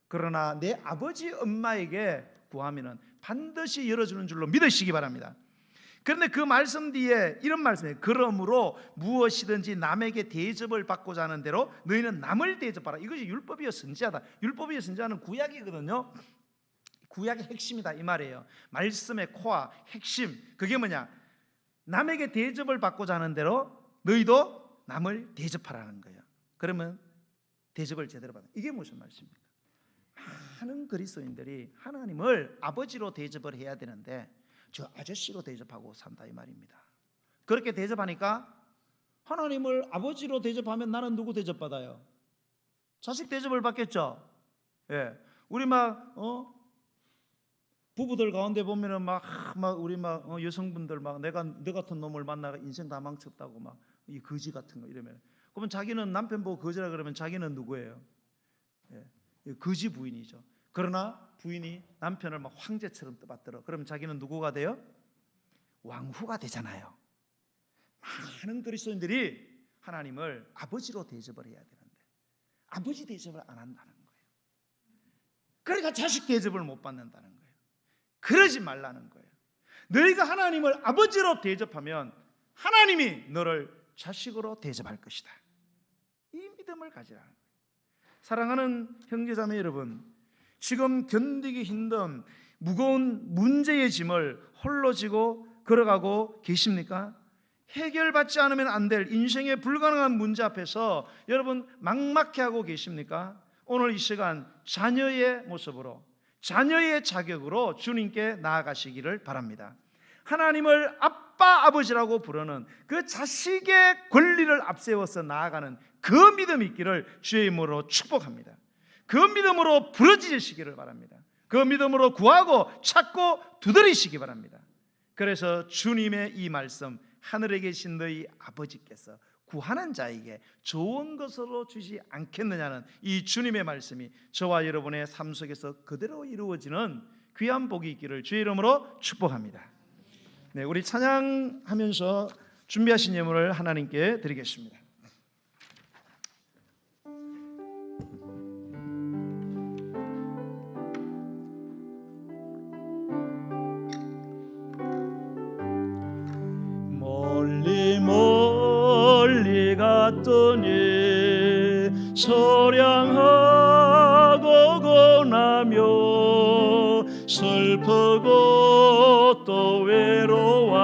그러나 내 아버지 엄마에게 구하면은 반드시 열어주는 줄로 믿으시기 바랍니다. 그런데 그 말씀 뒤에 이런 말씀이에요. 그러므로 무엇이든지 남에게 대접을 받고자 하는 대로 너희는 남을 대접하라. 이것이 율법이요 선지자다. 율법이요 선지자는 구약이거든요. 구약의 핵심이다 이 말이에요. 말씀의 코어, 핵심, 그게 뭐냐? 남에게 대접을 받고자 하는 대로 너희도 남을 대접하라는 거예요. 그러면 대접을 제대로 받는, 이게 무슨 말씀입니까? 많은 그리스도인들이 하나님을 아버지로 대접을 해야 되는데 저 아저씨로 대접하고 산다 이 말입니다. 그렇게 대접하니까 하나님을 아버지로 대접하면 나는 누구 대접받아요? 자식 대접을 받겠죠. 예, 우리 부부들 가운데 보면은 우리 여성분들 너 같은 놈을 만나가 인생 다 망쳤다고 이 거지 같은 거 이러면, 그러면 자기는 남편 보고 거지라 그러면 자기는 누구예요? 예, 거지 부인이죠. 그러나 부인이 남편을 황제처럼 떠받들어. 그러면 자기는 누구가 돼요? 왕후가 되잖아요. 많은 그리스도인들이 하나님을 아버지로 대접을 해야 되는데 아버지 대접을 안 한다는 거예요. 그러니까 자식 대접을 못 받는다는 거예요. 그러지 말라는 거예요. 너희가 하나님을 아버지로 대접하면 하나님이 너를 자식으로 대접할 것이다. 이 믿음을 가지라는 거예요. 사랑하는 형제자매 여러분, 지금 견디기 힘든 무거운 문제의 짐을 홀로 지고 걸어가고 계십니까? 해결받지 않으면 안 될 인생의 불가능한 문제 앞에서 여러분 막막해하고 계십니까? 오늘 이 시간 자녀의 모습으로, 자녀의 자격으로 주님께 나아가시기를 바랍니다. 하나님을 아빠 아버지라고 부르는 그 자식의 권리를 앞세워서 나아가는 그 믿음이 있기를 주의 이름으로 축복합니다. 그 믿음으로 부르짖으시기를 바랍니다. 그 믿음으로 구하고 찾고 두드리시기 바랍니다. 그래서 주님의 이 말씀, 하늘에 계신 너희 아버지께서 구하는 자에게 좋은 것으로 주지 않겠느냐는 이 주님의 말씀이 저와 여러분의 삶 속에서 그대로 이루어지는 귀한 복이 있기를 주의 이름으로 축복합니다. 네, 우리 찬양하면서 준비하신 예물을 하나님께 드리겠습니다. 멀리 갔더니 소량하고 고나며 슬프고 또 외로워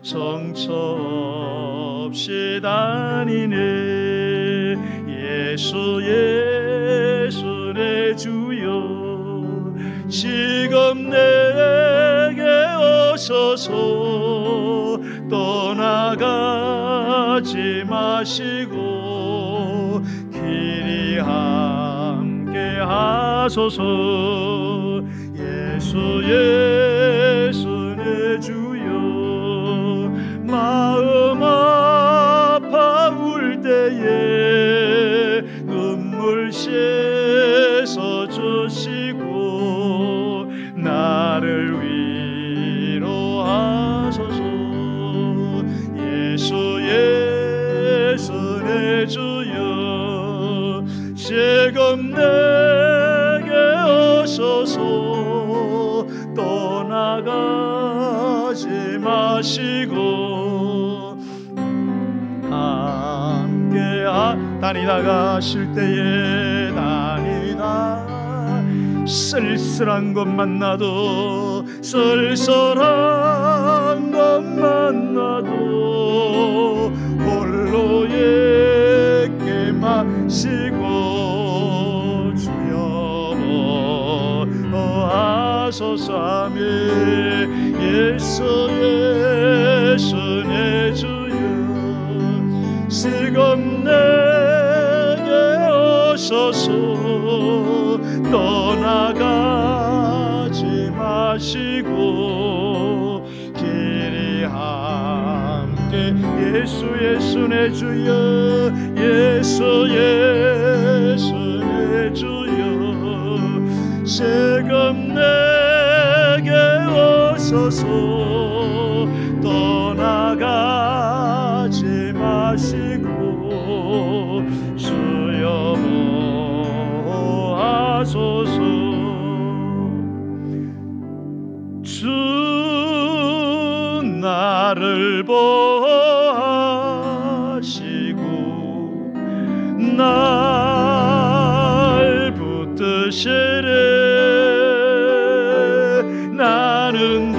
성처 없이 다니네. 예수 예수 내 주여 지금 내게 오셔서 떠나가지 마시고 길이 함께 하소서. 예수 예수 내 주여 마음 아파 울 때에 눈물 씻어 주시고 나를 위로하소서. 예수 예수 내 내게 오소서. 떠나가지 마시고 함께 다니다가 쉴 때에 다니다 쓸쓸한 것 만나도 쓸쓸한 것 만나도 홀로 예게 마시고 주여 하소서하며 예수 예수 내 주여 지금 내게 오소서. 떠나가지 마시고 길이 함께 예수 예수 내 주여 예수 예수 내 주여 지금 내게 오소서. 떠나가지 마시고 주여 하소서. 주 나를 보하시고 날 붙드시래. 나는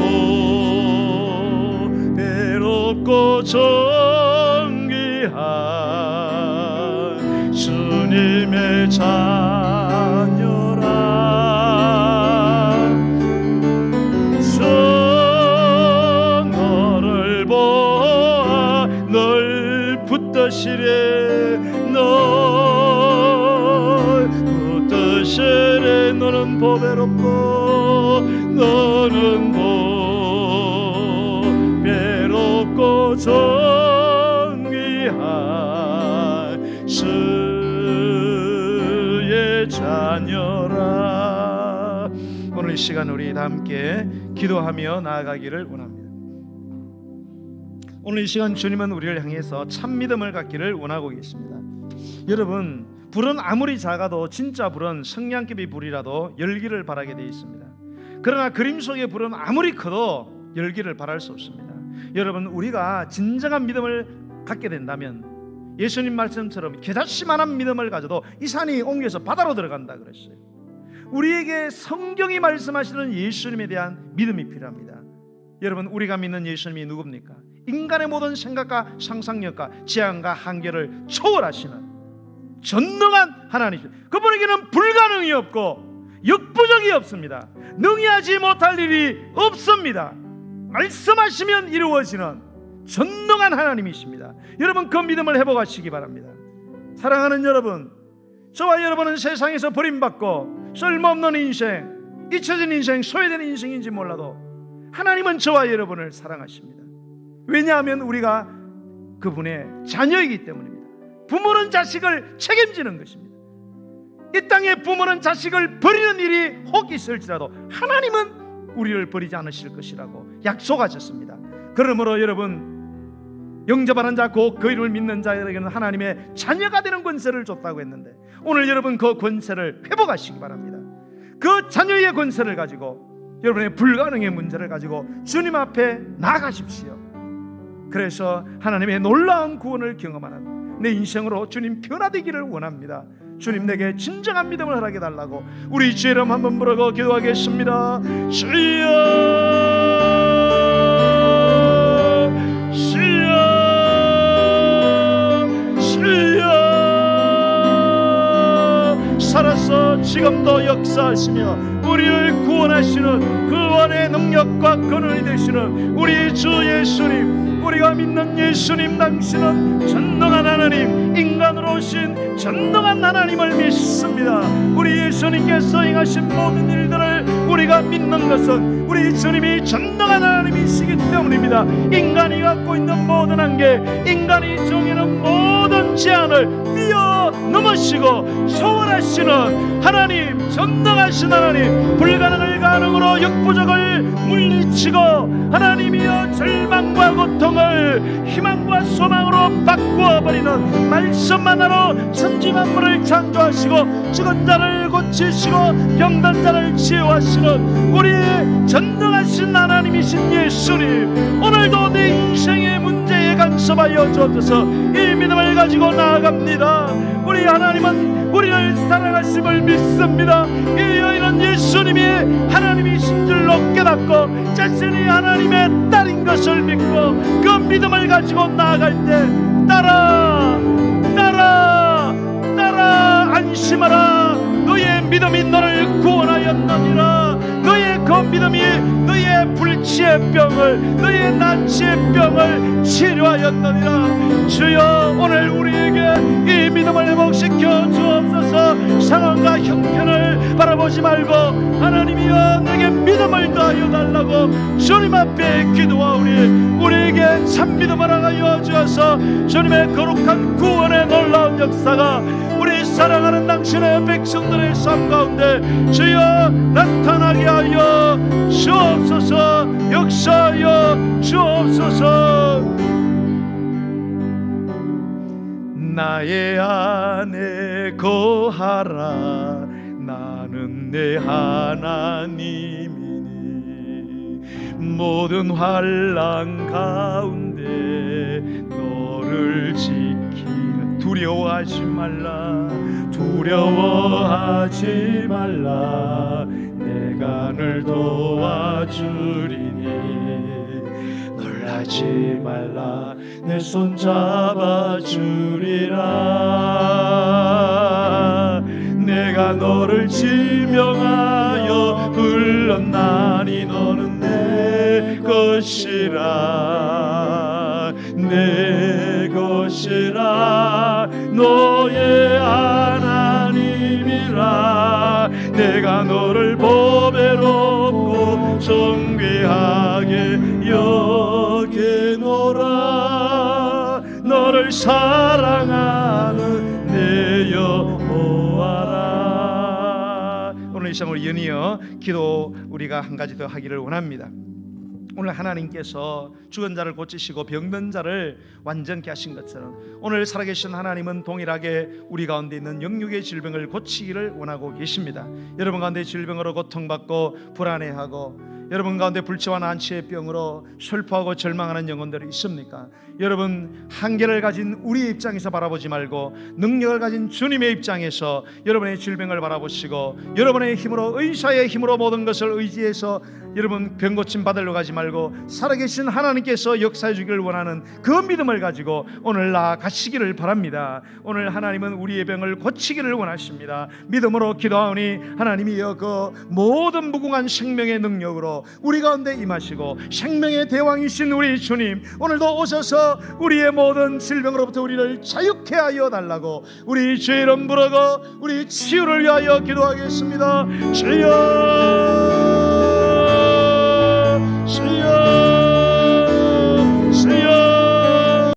괴롭고 존귀한 주님의 자녀라. 너를 보아 널 붙드시래. 널 붙드시래. 너는 보배롭고 너는 보배롭고 존귀한 주의 자녀라. 오늘 이 시간 우리 다 함께 기도하며 나아가기를 원합니다. 오늘 이 시간 주님은 우리를 향해서 참 믿음을 갖기를 원하고 계십니다. 여러분, 불은 아무리 작아도 진짜 불은 성냥개비 불이라도 열기를 바라게 되어 있습니다. 그러나 그림 속의 불은 아무리 커도 열기를 바랄 수 없습니다. 여러분, 우리가 진정한 믿음을 갖게 된다면 예수님 말씀처럼 겨자씨만한 믿음을 가져도 이 산이 옮겨서 바다로 들어간다 그랬어요. 우리에게 성경이 말씀하시는 예수님에 대한 믿음이 필요합니다. 여러분, 우리가 믿는 예수님이 누굽니까? 인간의 모든 생각과 상상력과 제한과 한계를 초월하시는 전능한 하나님입니다. 그분에게는 불가능이 없고 역부족이 없습니다. 능히하지 못할 일이 없습니다. 말씀하시면 이루어지는 전능한 하나님이십니다. 여러분, 그 믿음을 회복하시기 바랍니다. 사랑하는 여러분, 저와 여러분은 세상에서 버림받고 쓸모없는 인생, 잊혀진 인생, 소외된 인생인지 몰라도 하나님은 저와 여러분을 사랑하십니다. 왜냐하면 우리가 그분의 자녀이기 때문입니다. 부모는 자식을 책임지는 것입니다. 이 땅에 부모는 자식을 버리는 일이 혹 있을지라도 하나님은 우리를 버리지 않으실 것이라고 약속하셨습니다. 그러므로 여러분, 영접하는 자 곧 그 이름을 믿는 자에게는 하나님의 자녀가 되는 권세를 줬다고 했는데 오늘 여러분 그 권세를 회복하시기 바랍니다. 그 자녀의 권세를 가지고 여러분의 불가능의 문제를 가지고 주님 앞에 나아가십시오. 그래서 하나님의 놀라운 구원을 경험하는 내 인생으로 주님 변화되기를 원합니다. 주님, 내게 진정한 믿음을 허락해 달라고 우리 주의 이름 한번 부르고 기도하겠습니다. 주여, 주여, 주여, 살아서 지금도 역사하시며 우리를 구원하시는 구원의 능력과 근원이 되시는 우리 주 예수님, 우리가 믿는 예수님, 당신은 전능한 하나님, 인간으로 오신 전능한 하나님을 믿습니다. 우리 예수님께서 행하신 모든 일들을 우리가 믿는 것은 우리 주님이 전능한 하나님이시기 때문입니다. 인간이 갖고 있는 모든 한계, 인간이 정해놓은 모든 제한을 뛰어넘으시고 초월하시는 하나님, 전능하신 하나님, 불가능을 가능으로 역부족을 물리치고 하나님이여 절망과 고통을 희망과 소망으로 바꾸어버리는 말씀 하나로 천지만물을 창조하시고 죽은 자를 고치시고 병든 자를 치유하시는 우리의 전능하신 하나님이신 예수님, 오늘도 내 인생의 문제에 간섭하여 주옵소서. 이 믿음을 가지고 나아갑니다. 우리 하나님은 우리를 사랑하심을 믿습니다. 이 여인은 예수님이 하나님이신 줄로 깨닫고 자신이 하나님의 딸인 것을 믿고 그 믿음을 가지고 나아갈 때 따라 안심하라. 너의 믿음이 너를 구원하였느니라. 너의 그 믿음이 너의 불치의 병을, 너의 난치의 병을 치료하였느니라. 주여, 오늘 우리에게 이 믿음을 회복시켜 주옵소서. 상황과 형편을 바라보지 말고 하나님이여 내게 믿음을 더하여 달라고 주님 앞에 기도하오니 우리에게 참 믿음을 하여 주어서 주님의 거룩한 구원의 놀라운 역사가 우리 사랑하는 당신의 백성들의 삶 가운데 주여 나타나게 하여 주옵소서. 역사하여 주옵소서. 나의 안에 거하라. 나는 내 하나님이니 모든 환난 가운데 너를 지키는 두려워하지 말라. 두려워하지 말라. 내가 늘 도와주리니 놀라지 말라. 내 손 잡아주리라. 내가 너를 지명하여 불렀나니 너는 내 것이라. 내 것이라. 너의 하나님이라. 내가 너를 보배롭고 존귀하게 여기노라. 너를 사랑하는 내 여호와라. 오늘 이 시간을 연이어 기도 우리가 한 가지 더 하기를 원합니다. 오늘 하나님께서 죽은 자를 고치시고 병든 자를 완전케 하신 것처럼 오늘 살아계신 하나님은 동일하게 우리 가운데 있는 영육의 질병을 고치기를 원하고 계십니다. 여러분 가운데 질병으로 고통받고 불안해하고 여러분 가운데 불치와 난치의 병으로 슬퍼하고 절망하는 영혼들이 있습니까? 여러분, 한계를 가진 우리의 입장에서 바라보지 말고 능력을 가진 주님의 입장에서 여러분의 질병을 바라보시고 여러분의 힘으로, 의사의 힘으로 모든 것을 의지해서 여러분 병 고침 받으러 가지 말고 살아계신 하나님께서 역사해 주기를 원하는 그 믿음을 가지고 오늘 나아가시기를 바랍니다. 오늘 하나님은 우리의 병을 고치기를 원하십니다. 믿음으로 기도하오니 하나님이여 그 모든 무궁한 생명의 능력으로 우리 가운데 임하시고 생명의 대왕이신 우리 주님, 오늘도 오셔서 우리의 모든 질병으로부터 우리를 자유케 하여 달라고 우리 주의 이름 부르고 우리 치유를 위하여 기도하겠습니다. 주여